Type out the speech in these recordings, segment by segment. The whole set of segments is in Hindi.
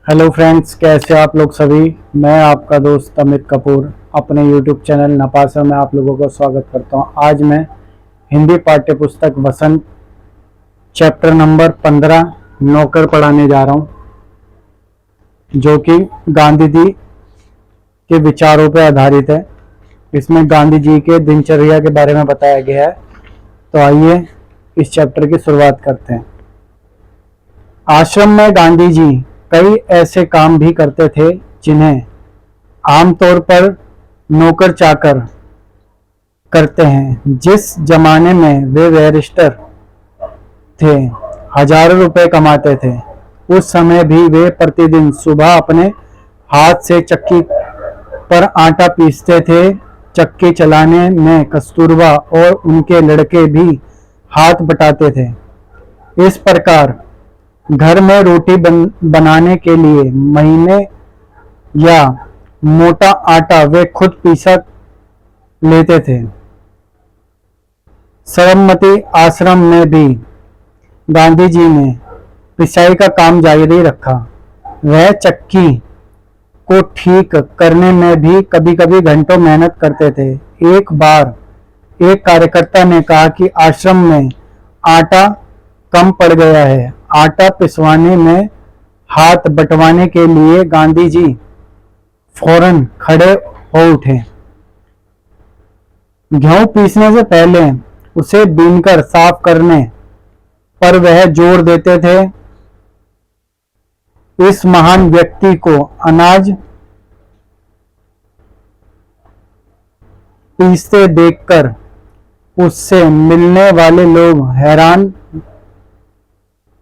हेलो फ्रेंड्स, कैसे आप लोग सभी। मैं आपका दोस्त अमित कपूर अपने यूट्यूब चैनल नपासा में आप लोगों का स्वागत करता हूं। आज मैं हिंदी पाठ्य पुस्तक वसंत चैप्टर नंबर 15 नौकर पढ़ाने जा रहा हूं, जो कि गांधी जी के विचारों पर आधारित है। इसमें गांधी जी के दिनचर्या के बारे में बताया गया है। तो आइए इस चैप्टर की शुरुआत करते हैं। आश्रम में गांधी जी कई ऐसे काम भी करते थे जिन्हें आमतौर पर नौकर चाकर करते हैं। जिस जमाने में वे बैरिस्टर थे, हजारों रुपए कमाते थे, उस समय भी वे प्रतिदिन सुबह अपने हाथ से चक्की पर आटा पीसते थे। चक्की चलाने में कस्तूरबा और उनके लड़के भी हाथ बटाते थे। इस प्रकार घर में रोटी बनाने के लिए महीने या मोटा आटा वे खुद पीसा लेते थे। सरमती आश्रम में भी गांधी जी ने पिसाई का काम जारी रखा। वह चक्की को ठीक करने में भी कभी कभी घंटों मेहनत करते थे। एक बार एक कार्यकर्ता ने कहा कि आश्रम में आटा कम पड़ गया है। आटा पिसवाने में हाथ बटवाने के लिए गांधी जी फौरन खड़े हो उठे। गेहूं पीसने से पहले उसे बीनकर साफ करने पर वह जोर देते थे। इस महान व्यक्ति को अनाज पीसते देखकर उससे मिलने वाले लोग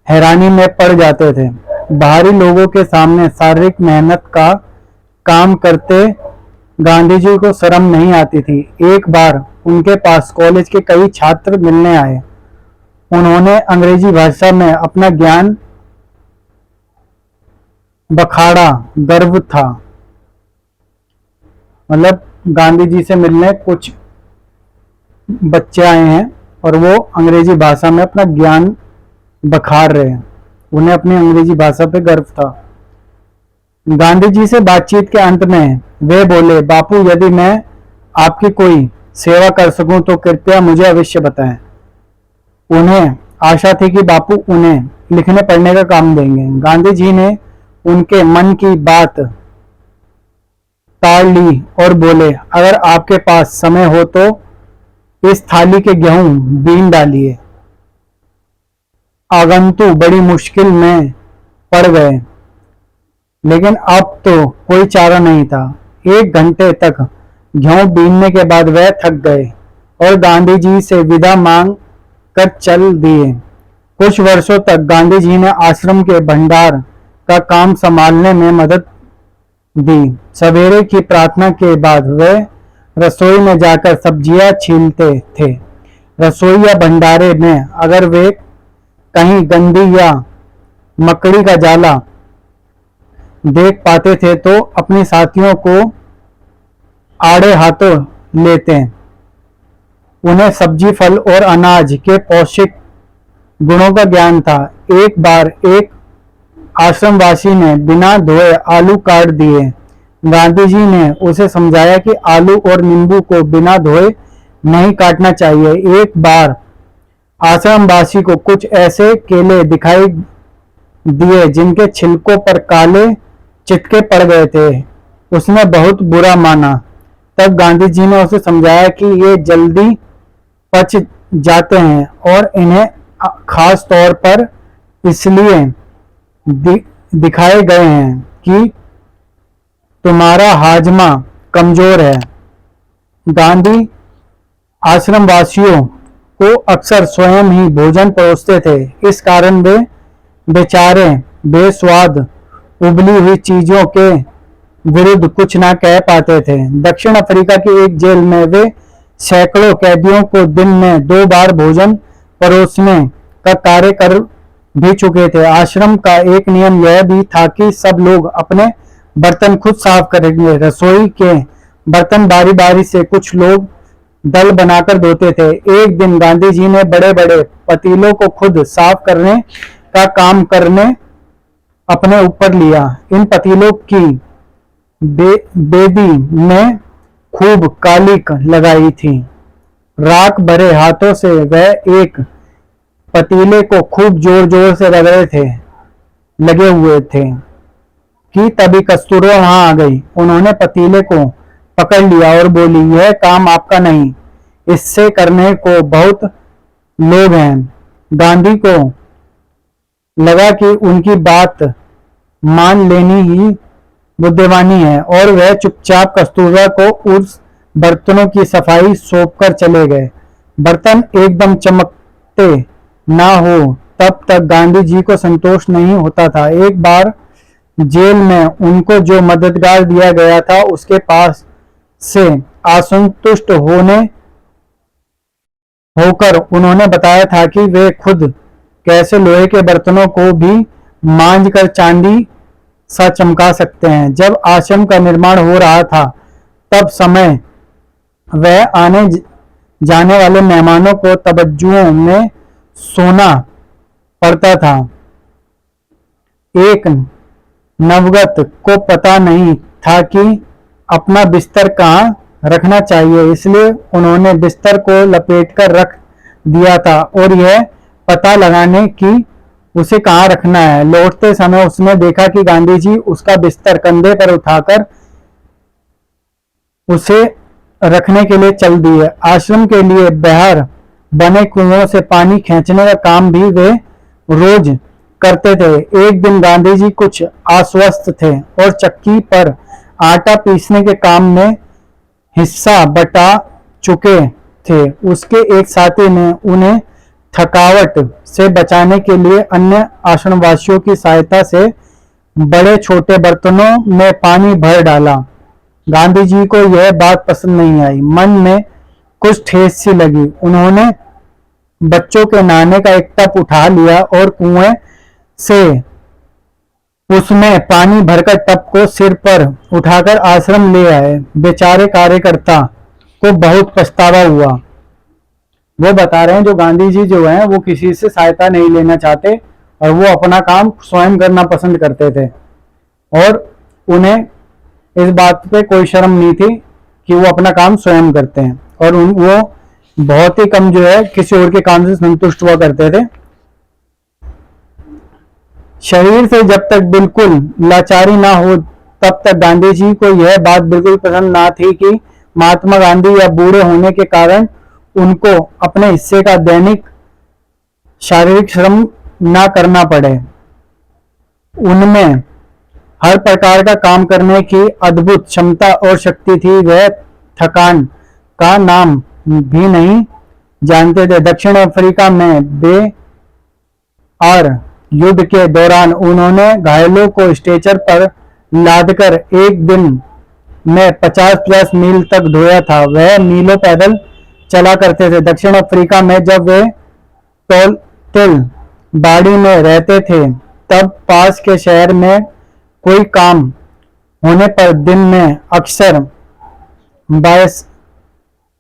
हैरानी में पड़ जाते थे। बाहरी लोगों के सामने शारीरिक मेहनत का काम करते गांधी जी को शर्म नहीं आती थी। एक बार उनके पास कॉलेज के कई छात्र मिलने आए। उन्होंने अंग्रेजी भाषा में अपना ज्ञान बखाड़ा। गर्व था, मतलब गांधी जी से मिलने कुछ बच्चे आए हैं और वो अंग्रेजी भाषा में अपना ज्ञान बखार रहे हैं। उन्हें अपनी अंग्रेजी भाषा पे गर्व था। गांधी जी से बातचीत के अंत में वे बोले, बापू, यदि मैं आपकी कोई सेवा कर सकूं तो कृपया मुझे अवश्य बताएं। उन्हें आशा थी कि बापू उन्हें लिखने पढ़ने का काम देंगे। गांधी जी ने उनके मन की बात टाल ली और बोले, अगर आपके पास समय हो तो इस थाली के गेहूं बीन डालिए। आगंतुक बड़ी मुश्किल में पड़ गए, लेकिन अब तो कोई चारा नहीं था। 1 घंटे तक गेहूं बीनने के बाद वह थक गए और गांधी जी से विदा मांग कर चल दिए। कुछ वर्षों तक गांधी जी ने आश्रम के भंडार का काम संभालने में मदद दी। सवेरे की प्रार्थना के बाद वे रसोई में जाकर सब्जियां छीलते थे। रसोई या भंडारे में अगर वे कहीं गंदी या मकड़ी का जाला देख पाते थे तो अपने साथियों को आड़े हाथों लेते। उन्हें सब्जी, फल और अनाज के पौष्टिक गुणों का ज्ञान था। एक बार एक आश्रमवासी ने बिना धोए आलू काट दिए। गांधी जी ने उसे समझाया कि आलू और नींबू को बिना धोए नहीं काटना चाहिए। एक बार आश्रमवासी को कुछ ऐसे केले दिखाई दिए जिनके छिलकों पर काले चिटके पड़ गए थे। उसने बहुत बुरा माना। तब गांधी जी ने उसे समझाया कि ये जल्दी पच जाते हैं और इन्हें खास तौर पर इसलिए दिखाए गए हैं कि तुम्हारा हाजमा कमजोर है। गांधी आश्रमवासियों को अक्सर स्वयं ही भोजन परोसते थे। इस कारण वे बेचारे बेस्वाद उबली हुई चीजों के विरुद्ध कुछ ना कह पाते थे। दक्षिण अफ्रीका की एक जेल में वे सैकड़ों कैदियों को दिन में 2 बार भोजन परोसने का कार्य कर भी चुके थे। आश्रम का एक नियम यह भी था कि सब लोग अपने बर्तन खुद साफ करेंगे। रसोई के बर्तन बारी बारी से कुछ लोग दल बनाकर धोते थे। एक दिन गांधी जी ने बड़े बड़े पतीलों को खुद साफ करने का काम करने अपने ऊपर लिया। इन पतीलों की बेदी में खूब कालिक लगाई थी। राख भरे हाथों से वह एक पतीले को खूब जोर जोर से रगड़े थे लगे हुए थे कि तभी कस्तूरबा वहां आ गई। उन्होंने पतीले को पकड़ लिया और बोली, यह काम आपका नहीं, इससे करने को बहुत लोग हैं। गांधी को लगा कि उनकी बात मान लेनी ही बुद्धिमानी है और वह चुपचाप कस्तूरबा को उस बर्तनों की सफाई सौंपकर चले गए। बर्तन एकदम चमकते ना हो तब तक गांधी जी को संतोष नहीं होता था। एक बार जेल में उनको जो मददगार दिया गया था उसके पास से असंतुष्ट होकर उन्होंने बताया था कि वे खुद कैसे लोहे के बर्तनों को भी मांझ कर चांदी सा चमका सकते हैं। जब आश्रम का निर्माण हो रहा था तब समय वह आने जाने वाले मेहमानों को तबज्जुओं में सोना पड़ता था। एक नवगत को पता नहीं था कि अपना बिस्तर कहाँ रखना चाहिए, इसलिए उन्होंने बिस्तर को लपेटकर रख दिया था और यह पता लगाने की उसे कहाँ रखना है। लौटते समय उसने देखा कि गांधी जी उसका बिस्तर कंधे पर उठाकर उसे रखने के लिए चल दिए। आश्रम के लिए बाहर बने कुओं से पानी खींचने का काम भी वे रोज करते थे। एक दिन गांधी जी कुछ अस्वस्थ थे और चक्की पर आटा पीसने के काम में हिस्सा बटा चुके थे। उसके एक साथी ने उन्हें थकावट से बचाने के लिए अन्य आश्रमवासियों की सहायता से बड़े छोटे बर्तनों में पानी भर डाला। गांधी जी को यह बात पसंद नहीं आई, मन में कुछ ठेस सी लगी। उन्होंने बच्चों के नहाने का एक टब उठा लिया और कुएं से उसमें पानी भरकर टब को सिर पर उठाकर आश्रम ले आए। बेचारे कार्यकर्ता को बहुत पछतावा हुआ। वो बता रहे हैं जो गांधी जी जो हैं वो किसी से सहायता नहीं लेना चाहते और वो अपना काम स्वयं करना पसंद करते थे और उन्हें इस बात पे कोई शर्म नहीं थी कि वो अपना काम स्वयं करते हैं और वो बहुत ही कम जो है किसी और के काम से संतुष्ट हुआ करते थे। शरीर से जब तक बिल्कुल लाचारी ना हो तब तक गांधी जी को यह बात बिल्कुल पसंद ना थी कि महात्मा गांधी या बूढ़े होने के कारण उनको अपने हिस्से का दैनिक शारीरिक श्रम ना करना पड़े। उनमें हर प्रकार का काम करने की अद्भुत क्षमता और शक्ति थी। वह थकान का नाम भी नहीं जानते थे। दक्षिण अफ्रीका में बे और युद्ध के दौरान उन्होंने घायलों को स्ट्रेचर पर लादकर एक दिन में 50-50 मील तक ढोया था। वह मीलों पैदल चला करते थे। दक्षिण अफ्रीका में जब वे टोलतिल बाड़ी में रहते थे तब पास के शहर में कोई काम होने पर दिन में अक्सर 22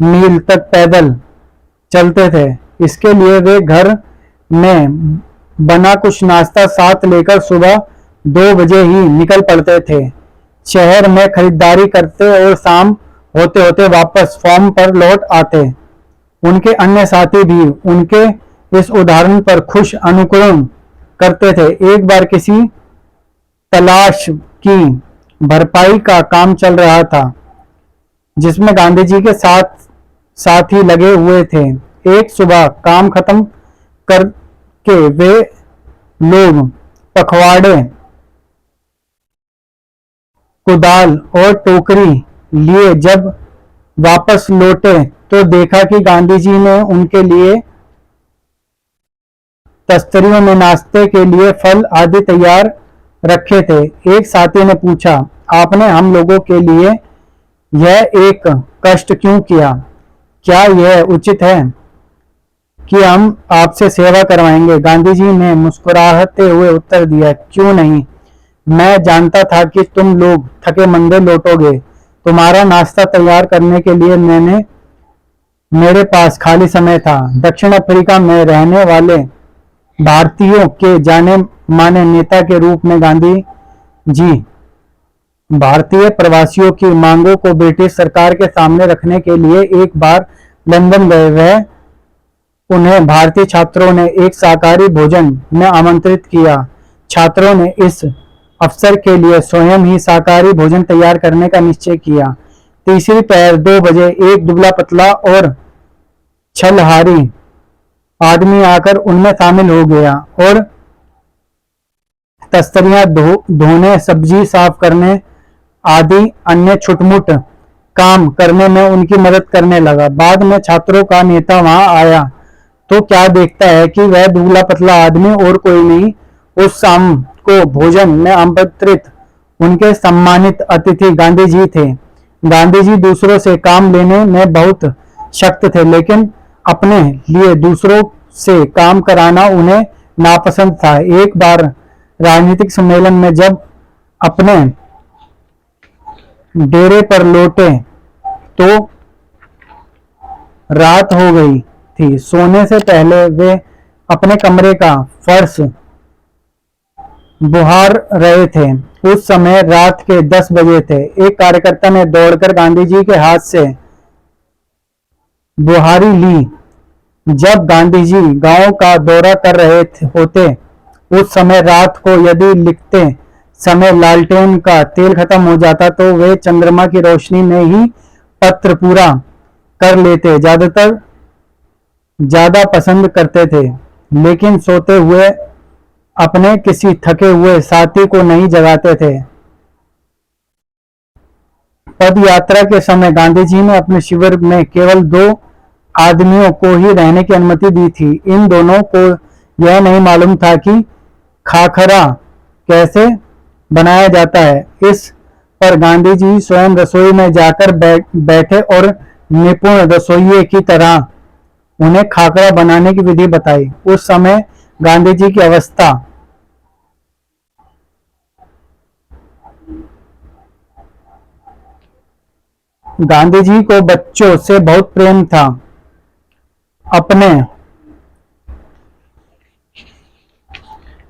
मील तक पैदल चलते थे। इसके लिए वे घर में बना कुछ नाश्ता साथ लेकर सुबह 2 बजे ही निकल पड़ते थे। शहर में खरीदारी करते और शाम होते होते वापस फार्म पर लौट आते। उनके अन्य साथी भी उनके इस उदाहरण पर खुश अनुकरण करते थे। एक बार किसी तलाश की भरपाई का काम चल रहा था जिसमें गांधी जी के साथी लगे हुए थे। एक सुबह काम खत्म करके वे लोग पखवाड़े, कुदाल और टोकरी लिए जब वापस लौटे तो देखा कि गांधी जी ने उनके लिए तस्तरियों में नाश्ते के लिए फल आदि तैयार रखे थे। एक साथी ने पूछा, आपने हम लोगों के लिए यह एक कष्ट क्यों किया? क्या यह उचित है कि हम आपसे सेवा करवाएंगे? गांधी जी ने मुस्कुराते हुए उत्तर दिया, क्यों नहीं, मैं जानता था कि तुम लोग थके मंदे लौटोगे। तुम्हारा नाश्ता तैयार करने के लिए मेरे पास खाली समय था। दक्षिण अफ्रीका में रहने वाले भारतीयों के जाने माने नेता के रूप में गांधी जी भारतीय प्रवासियों की मांगों को ब्रिटिश सरकार के सामने रखने के लिए एक बार लंदन गए। वह उन्हें भारतीय छात्रों ने एक शाकाहारी भोजन में आमंत्रित किया। छात्रों ने इस अवसर के लिए स्वयं ही शाकाहारी भोजन तैयार करने का निश्चय किया। तीसरी पहर 2 बजे एक दुबला पतला और छलहारी आदमी आकर उनमें शामिल हो गया और तस्तरियां धोने, सब्जी साफ करने आदि अन्य छुटमुट काम करने में उनकी मदद करने लगा। बाद में छात्रों का नेता वहां आया तो क्या देखता है कि वह दुबला पतला आदमी और कोई नहीं, उस शाम को भोजन में आमंत्रित उनके सम्मानित अतिथि गांधी जी थे। गांधी जी दूसरों से काम लेने में बहुत सख्त थे, लेकिन अपने लिए दूसरों से काम कराना उन्हें नापसंद था। एक बार राजनीतिक सम्मेलन में जब अपने डेरे पर लौटे तो रात हो गई थी। सोने से पहले वे अपने कमरे का फर्श बुहार रहे थे। उस समय रात के 10 बजे थे। एक कार्यकर्ता ने दौड़कर गांधी जी के हाथ से बुहारी ली। जब गांधी जी गांव का दौरा कर रहे होते उस समय रात को यदि लिखते समय लालटेन का तेल खत्म हो जाता तो वे चंद्रमा की रोशनी में ही पत्र पूरा कर लेते। ज्यादा पसंद करते थे, लेकिन सोते हुए अपने किसी थके हुए साथी को नहीं जगाते थे। पद यात्रा के समय गांधी जी ने अपने शिविर में केवल 2 आदमियों को ही रहने की अनुमति दी थी। इन दोनों को यह नहीं मालूम था कि खाखरा कैसे बनाया जाता है। इस पर गांधी जी स्वयं रसोई में जाकर बैठे और निपुण रसोइये की तरह उन्हें खाखरा बनाने की विधि बताई। उस समय गांधी जी की अवस्था गांधी जी को बच्चों से बहुत प्रेम था। अपने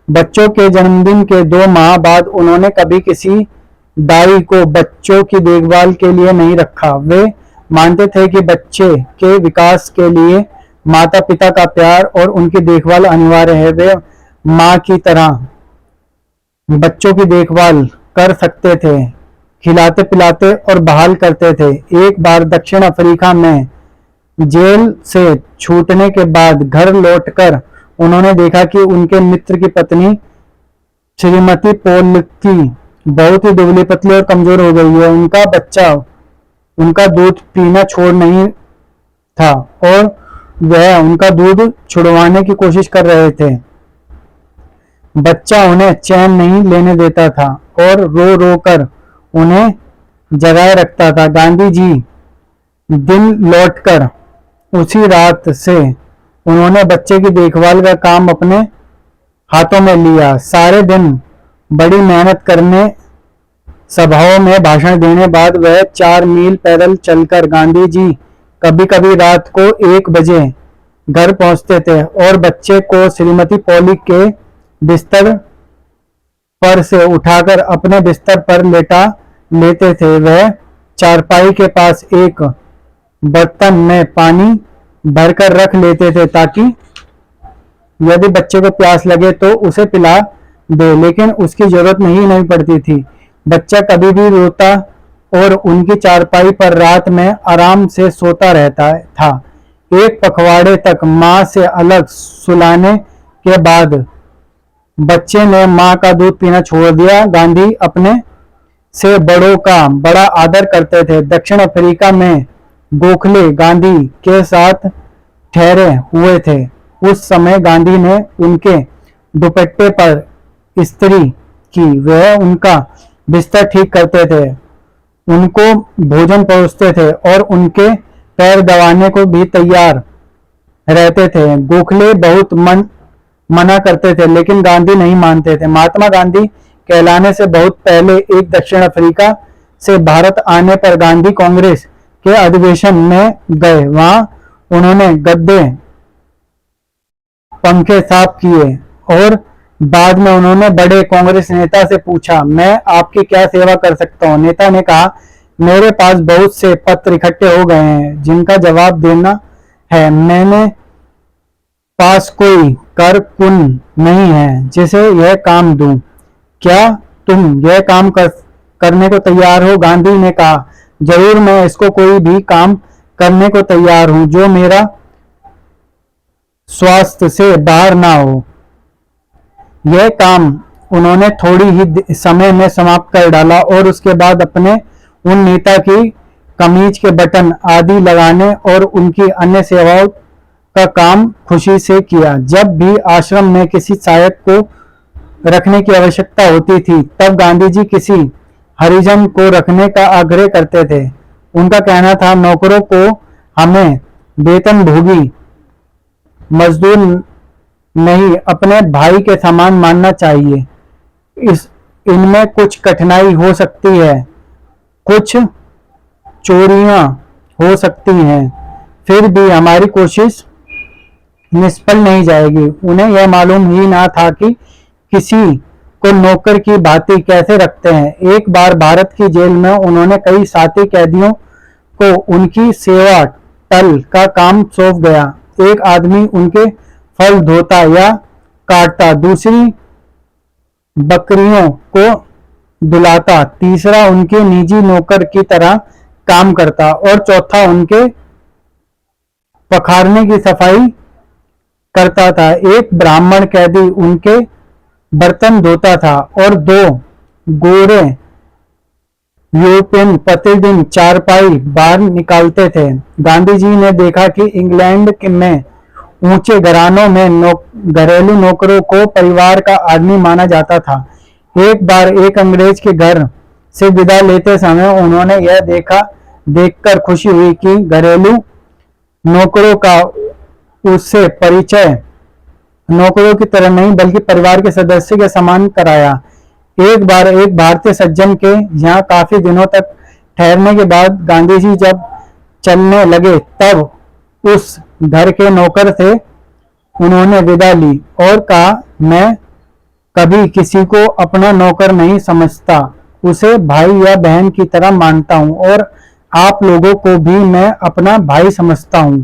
बच्चों के जन्मदिन के 2 माह बाद उन्होंने कभी किसी दाई को बच्चों की देखभाल के लिए नहीं रखा। वे मानते थे कि बच्चे के विकास के लिए माता पिता का प्यार और उनकी देखभाल अनिवार्य है। वे मां की तरह बच्चों की देखभाल कर सकते थे, खिलाते पिलाते और बहाल करते थे। एक बार दक्षिण अफ्रीका में जेल से छूटने के बाद घर लौटकर उन्होंने देखा कि उनके मित्र की पत्नी श्रीमती पोलकी बहुत ही दुबली पतली और कमजोर हो गई है। उनका बच्चा उनका दूध पीना छोड़ नहीं था और वह उनका दूध छुड़वाने की कोशिश कर रहे थे। बच्चा उन्हें चैन नहीं लेने देता था और रो रो कर उन्हें जगाए रखता था। गांधी जी दिन लौटकर उसी रात से उन्होंने बच्चे की देखभाल का काम अपने हाथों में लिया। सारे दिन बड़ी मेहनत करने, सभाओं में भाषण देने बाद वह 4 मील पैदल चलकर गांधी जी कभी कभी रात को 1 बजे घर पहुंचते थे और बच्चे को श्रीमती पॉली के बिस्तर पर से उठाकर अपने बिस्तर पर लेटा लेते थे। वह चारपाई के पास एक बर्तन में पानी भरकर रख लेते थे ताकि यदि बच्चे को प्यास लगे तो उसे पिला दे, लेकिन उसकी जरूरत नहीं पड़ती थी। बच्चा कभी भी रोता और उनकी चारपाई पर रात में आराम से सोता रहता था। एक पखवाड़े तक मां से अलग सुलाने के बाद बच्चे ने मां का दूध पीना छोड़ दिया। गांधी अपने से बड़ों का बड़ा आदर करते थे। दक्षिण अफ्रीका में गोखले गांधी के साथ ठहरे हुए थे। उस समय गांधी ने उनके दुपट्टे पर इस्त्री की। वह उनका बिस्तर ठीक करते थे, उनको भोजन परोसते थे और उनके पैर दबाने को भी तैयार रहते थे। गोखले बहुत मना करते थे, लेकिन गांधी नहीं मानते थे। महात्मा गांधी कहलाने से बहुत पहले एक दक्षिण अफ्रीका से भारत आने पर गांधी कांग्रेस के अधिवेशन में गए। वहां उन्होंने गद्दे, पंखे साफ किए और बाद में उन्होंने बड़े कांग्रेस नेता से पूछा, मैं आपकी क्या सेवा कर सकता हूं? नेता ने कहा, मेरे पास बहुत से पत्र इकट्ठे हो गए हैं जिनका जवाब देना है। मैंने पास कोई कर कुन नहीं है जिसे यह काम दूं। क्या तुम यह काम करने को तैयार हो? गांधी ने कहा, जरूर, मैं इसको कोई भी काम करने को तैयार हूं जो मेरा स्वास्थ्य से बाहर ना हो। यह काम उन्होंने थोड़ी ही समय में समाप्त कर डाला और उसके बाद अपने उन नेता की कमीज के बटन आदि लगाने और उनकी अन्य सेवाओं का काम खुशी से किया। जब भी आश्रम में किसी सहायक को रखने की आवश्यकता होती थी, तब गांधी जी किसी हरिजन को रखने का आग्रह करते थे। उनका कहना था, नौकरों को हमें वेतनभोगी मजदूर नहीं, अपने भाई के समान मानना चाहिए। इनमें कुछ कठिनाई हो सकती है, कुछ चोरियां हो सकती हैं, फिर भी हमारी कोशिश निष्फल नहीं जाएगी। उन्हें यह मालूम ही ना था कि किसी को नौकर की भांति कैसे रखते हैं। एक बार भारत की जेल में उन्होंने कई साथी कैदियों को उनकी सेवा टल का काम सौंप गया। एक आदमी उनके फल धोता या काटता, दूसरी बकरियों को दुलाता, तीसरा उनके निजी नौकर की तरह काम करता और चौथा उनके पखारने की सफाई करता था। एक ब्राह्मण कैदी उनके बर्तन धोता था और दो गोरे यूरोपियन प्रतिदिन चारपाई बाहर निकालते थे। गांधी जी ने देखा कि इंग्लैंड में ऊंचे घरानों में घरेलू नौकरों को परिवार का आदमी माना जाता था। एक बार एक अंग्रेज के घर से विदा लेते समय उन्होंने यह देखकर खुशी हुई कि घरेलू नौकरों का उससे परिचय नौकरों की तरह नहीं बल्कि परिवार के सदस्य के समान कराया। एक बार एक भारतीय सज्जन के यहाँ काफी दिनों तक ठहरने के बाद गांधी जी जब चलने लगे, तब उस घर के नौकर से उन्होंने विदा ली और कहा, मैं कभी किसी को अपना नौकर नहीं समझता, उसे भाई या बहन की तरह मानता हूं और आप लोगों को भी मैं अपना भाई समझता हूं।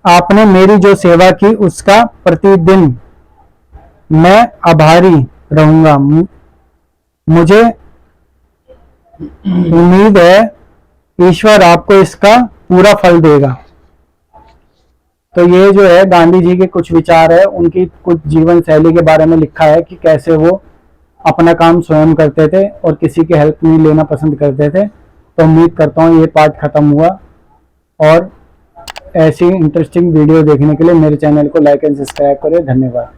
आपने मेरी जो सेवा की उसका प्रतिदिन मैं आभारी रहूंगा। मुझे उम्मीद है ईश्वर आपको इसका पूरा फल देगा। तो ये जो है गांधी जी के कुछ विचार है, उनकी कुछ जीवन शैली के बारे में लिखा है कि कैसे वो अपना काम स्वयं करते थे और किसी की हेल्प नहीं लेना पसंद करते थे। तो उम्मीद करता हूँ ये पार्ट खत्म हुआ, और ऐसी इंटरेस्टिंग वीडियो देखने के लिए मेरे चैनल को लाइक एंड सब्सक्राइब करें। धन्यवाद।